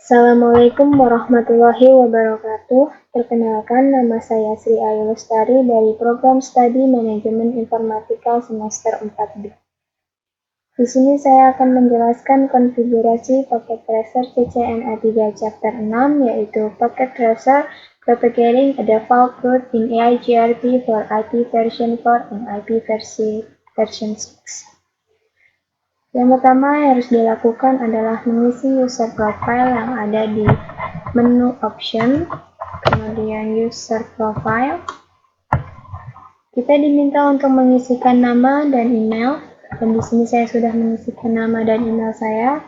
Assalamualaikum warahmatullahi wabarakatuh. Perkenalkan, nama saya Sri Ayu Lestari dari Program Studi Manajemen Informatika semester 4B. Di sini saya akan menjelaskan konfigurasi paket tracer CCNA 3 chapter 6, yaitu paket tracer propagating a default route in EIGRP for IP version 4 and IP version 6. Yang pertama yang harus dilakukan adalah mengisi user profile yang ada di menu option, kemudian user profile. Kita diminta untuk mengisikan nama dan email, dan di sini saya sudah mengisikan nama dan email saya.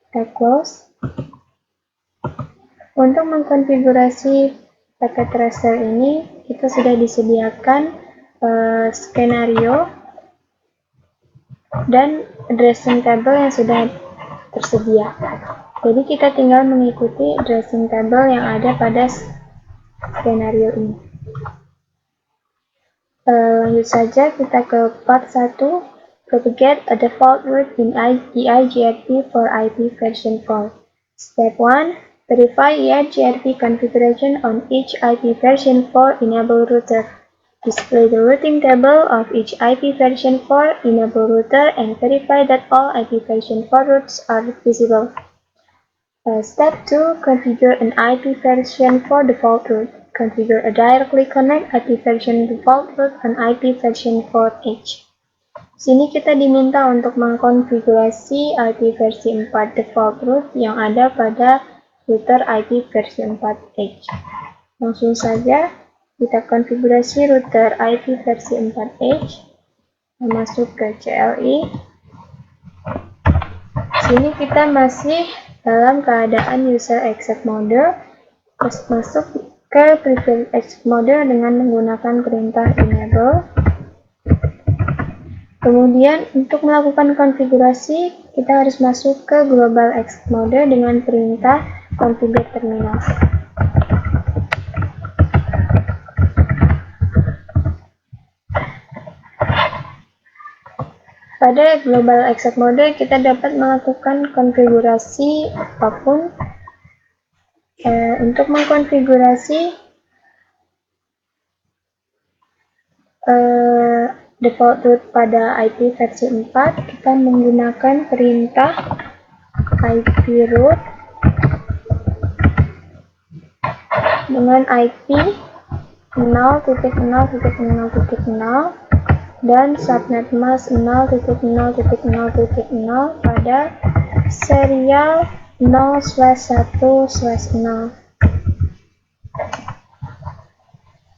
Kita close. Untuk mengkonfigurasi paket tracer ini, kita sudah disediakan skenario dan addressing table yang sudah tersedia. Jadi kita tinggal mengikuti addressing table yang ada pada skenario ini. Lanjut saja kita ke part 1, propagate a default route in EIGRP for IP version 4. Step 1, verify EIGRP configuration on each IP version 4 enable router. Display the routing table of each IP version 4 enable router and verify that all IP version 4 routes are visible. Step 2. Configure an IP version 4 default route. Configure a directly connect IP version default route on IP version 4H. Sini kita diminta untuk mengkonfigurasi IP versi 4 default route yang ada pada router IP versi 4H. Langsung saja kita konfigurasi router IP versi 4H, masuk ke CLI. Sini kita masih dalam keadaan user exit mode, terus masuk ke private exit mode dengan menggunakan perintah enable. Kemudian untuk melakukan konfigurasi, kita harus masuk ke global exit mode dengan perintah configure terminal. Pada global exit mode, kita dapat melakukan konfigurasi apapun. Untuk mengkonfigurasi default route pada IP versi 4, kita menggunakan perintah IP route dengan IP 0.0.0.0 dan subnet mask 0.0.0.0 pada serial 0/1/0.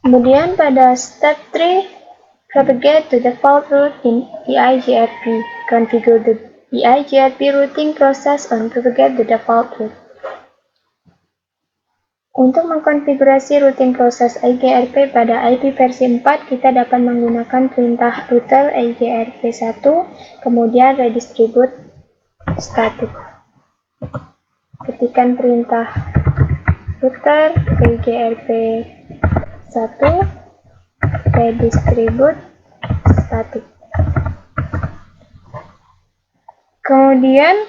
Kemudian pada step 3, propagate the default route in EIGRP. Configure the EIGRP routing process on propagate the default route. Untuk mengkonfigurasi routing proses EIGRP pada IP versi 4, kita dapat menggunakan perintah router EIGRP1, kemudian redistribute static. Ketikkan perintah router EIGRP1, redistribute static. Kemudian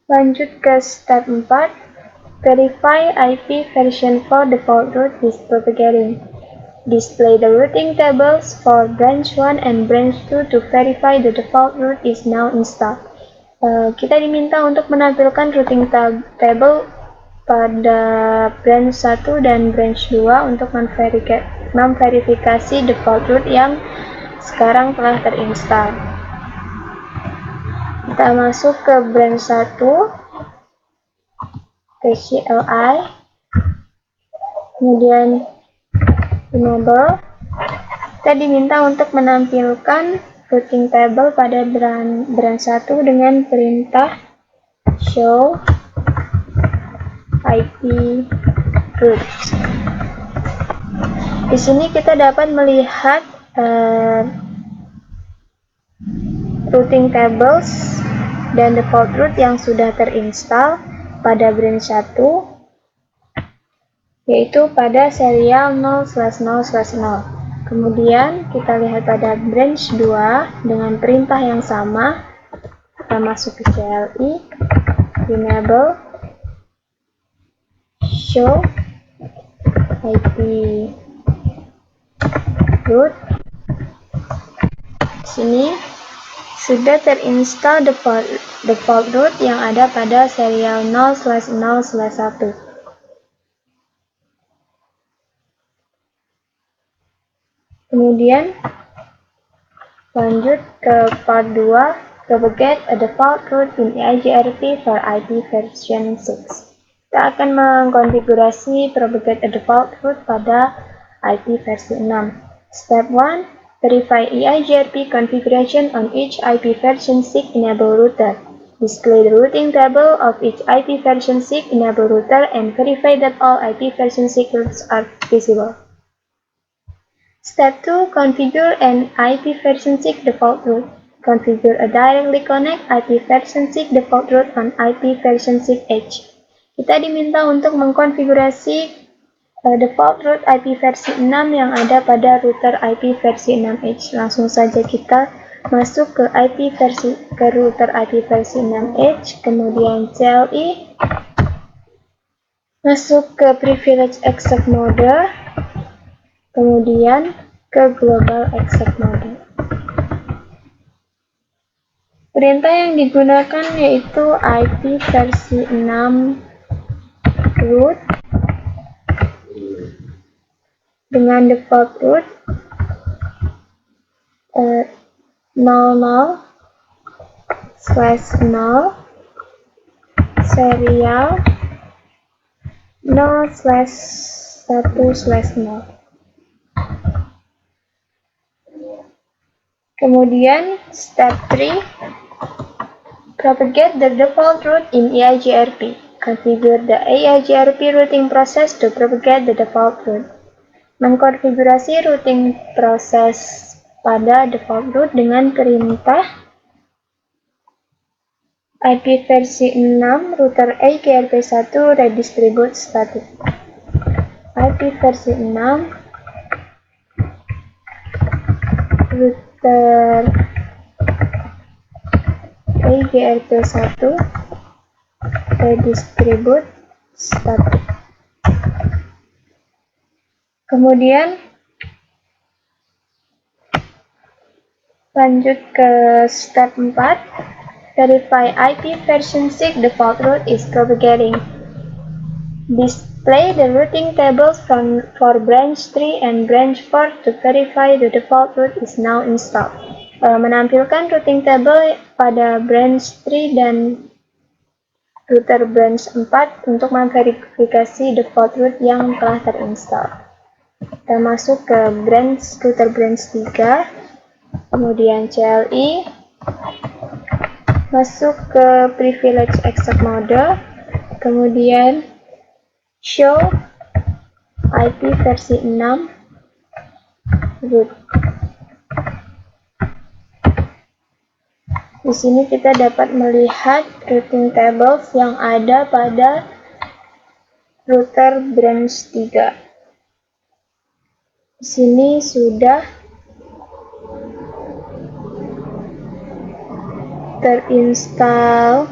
lanjut ke step 4. Verify IP version 4 default route is propagating. Display the routing tables for branch 1 and branch 2 to verify the default route is now installed. Kita diminta untuk menampilkan routing table pada branch 1 dan branch 2 untuk memverifikasi default route yang sekarang telah terinstall. Kita masuk ke branch 1, ke CLI, kemudian enable. Kita diminta untuk menampilkan routing table pada branch 1 dengan perintah show IP route. Di sini kita dapat melihat routing tables dan default route yang sudah terinstall pada branch 1, yaitu pada serial 0/0/0. Kemudian kita lihat pada branch 2 dengan perintah yang sama. Kita masuk ke CLI. enable show IP root. Sini sudah terinstall default root yang ada pada serial 0/0/1. Kemudian lanjut ke part 2, propagate a default root in EIGRP for IP version 6. Kita akan mengkonfigurasi propagate a default root pada IP versi 6. Step 1, verify EIGRP configuration on each IP version 6 enable router. Display the routing table of each IP version 6 enable router and verify that all IP version 6 routes are visible. Step 2, configure an IP version 6 default root. Configure a directly connect IP version 6 default root on IP version 6 edge. Kita diminta untuk mengkonfigurasi default root IP versi 6 yang ada pada router IP versi 6 edge. Langsung saja kita masuk ke router IP versi 6 edge, kemudian CLI, masuk ke privilege exec mode, kemudian ke global exec mode. Perintah yang digunakan yaitu IP versi 6 root dengan default root 00/0 serial 0/1/0. Kemudian step 3, propagate the default root in EIGRP. Configure the EIGRP routing process to propagate the default root. Mengkonfigurasi routing proses pada default root dengan perintah IP versi 6 router EIGRP1 redistribute static. IP versi 6 router EIGRP1 redistribute static. Kemudian lanjut ke step 4, verify IP version 6 default root is propagating. Display the routing tables for branch 3 and branch 4 to verify the default root is now installed. Menampilkan routing table pada branch 3 dan router branch 4 untuk memverifikasi default root yang telah terinstall. Kita masuk ke router branch 3, kemudian CLI, masuk ke privilege exec mode, kemudian show IP versi 6 root. Di sini kita dapat melihat routing tables yang ada pada router branch 3. Di sini sudah terinstall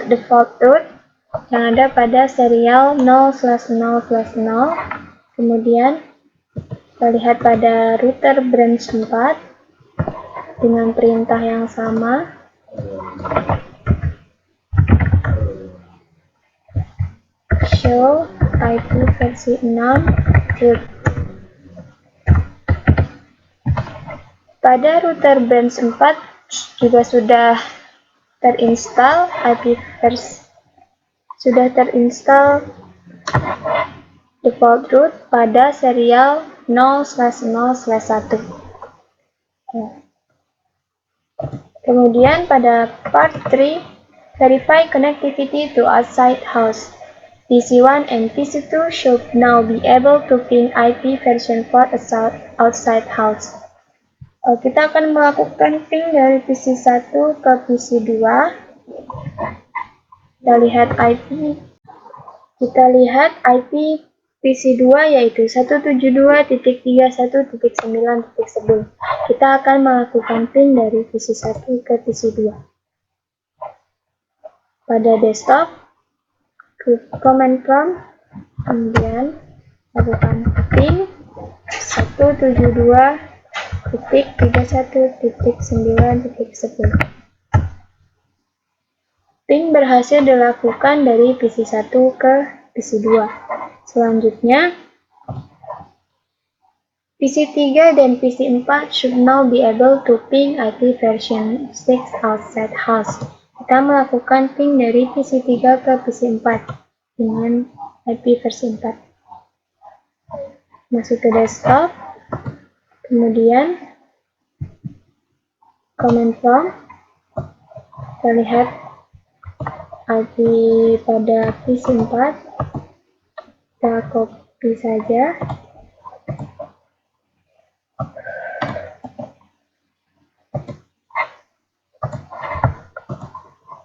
default root yang ada pada serial 0/0/0. Kemudian kita lihat pada router branch 4 dengan perintah yang sama. Show IP versi 6 root. Pada router branch 4 juga sudah terinstall default root pada serial 0/0/1. Kemudian pada part 3, verify connectivity to outside house. PC1 and PC2 should now be able to ping IP version 4 outside house. Kita akan melakukan ping dari PC1 ke PC2. Kita lihat IP PC2 yaitu 172.31.9.10. Kita akan melakukan ping dari PC1 ke PC2. Pada desktop, klik command prompt, kemudian lakukan ping 172.31.9.10. Ping berhasil dilakukan dari PC1 ke PC2. Selanjutnya, PC3 dan PC4 should now be able to ping IP version 6 outside host. Kita melakukan ping dari PC3 ke PC4 dengan IP versi 4. Masuk ke desktop, kemudian command prompt, terlihat IP pada PC4, kita copy saja.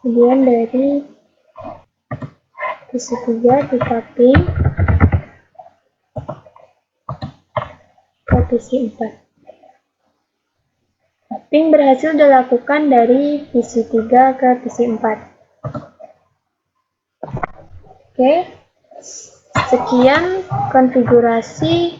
Kemudian dari PC3 kita ping ke PC4. Ping berhasil dilakukan dari PC3 ke PC4. Oke, sekian konfigurasi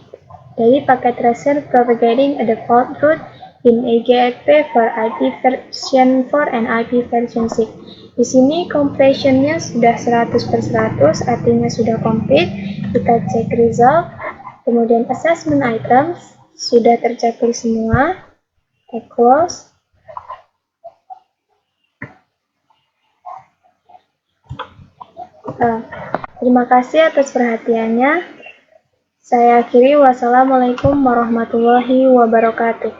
dari paket tracer propagating a default route in EGRP for IP version 4 and IP version 6. Di sini compressionnya sudah 100/100, artinya sudah complete. Kita cek result, kemudian assessment items sudah tercapai semua. Kita close. Terima kasih atas perhatiannya. Saya akhiri, wassalamualaikum warahmatullahi wabarakatuh.